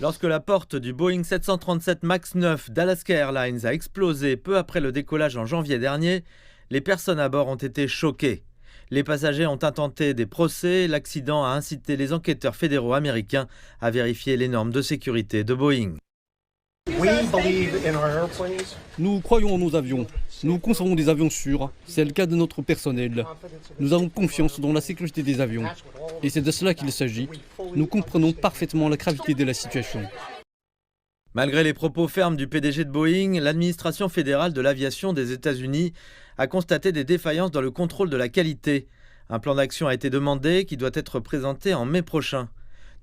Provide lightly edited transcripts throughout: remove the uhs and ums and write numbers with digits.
Lorsque la porte du Boeing 737 MAX 9 d'Alaska Airlines a explosé peu après le décollage en janvier dernier, les personnes à bord ont été choquées. Les passagers ont intenté des procès, l'accident a incité les enquêteurs fédéraux américains à vérifier les normes de sécurité de Boeing. Nous croyons en nos avions. Nous concevons des avions sûrs. C'est le cas de notre personnel. Nous avons confiance dans la sécurité des avions. Et c'est de cela qu'il s'agit. Nous comprenons parfaitement la gravité de la situation. Malgré les propos fermes du PDG de Boeing, l'administration fédérale de l'aviation des États-Unis a constaté des défaillances dans le contrôle de la qualité. Un plan d'action a été demandé qui doit être présenté en mai prochain.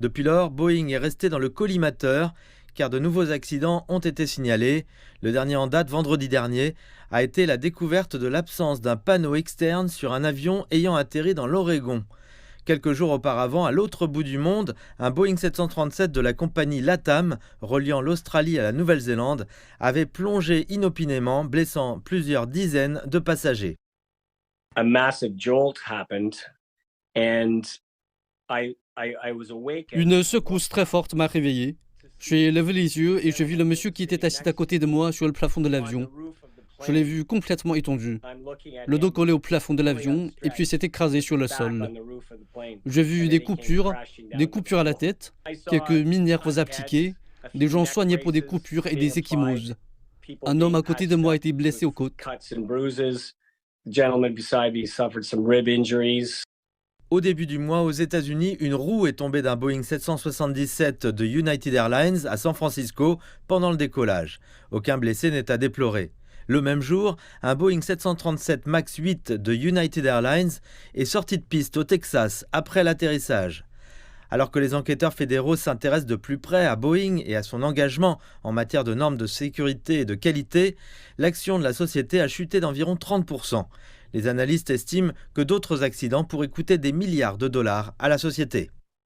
Depuis lors, Boeing est resté dans le collimateur car de nouveaux accidents ont été signalés. Le dernier en date, vendredi dernier, a été la découverte de l'absence d'un panneau externe sur un avion ayant atterri dans l'Oregon. Quelques jours auparavant, à l'autre bout du monde, un Boeing 737 de la compagnie LATAM, reliant l'Australie à la Nouvelle-Zélande, avait plongé inopinément, blessant plusieurs dizaines de passagers. A massive jolt happened and Une secousse très forte m'a réveillé. J'ai levé les yeux et je vis le monsieur qui était assis à côté de moi sur le plafond de l'avion. Je l'ai vu complètement étendu. Le dos collé au plafond de l'avion et puis s'est écrasé sur le sol. J'ai vu des coupures à la tête, quelques mines nerveuses appliquées, des gens soignés pour des coupures et des ecchymoses. Un homme à côté de moi a été blessé aux côtes. Au début du mois, aux États-Unis, une roue est tombée d'un Boeing 777 de United Airlines à San Francisco pendant le décollage. Aucun blessé n'est à déplorer. Le même jour, un Boeing 737 MAX 8 de United Airlines est sorti de piste au Texas après l'atterrissage. Alors que les enquêteurs fédéraux s'intéressent de plus près à Boeing et à son engagement en matière de normes de sécurité et de qualité, l'action de la société a chuté d'environ 30%. Les analystes estiment que d'autres accidents pourraient coûter des milliards de dollars à la société.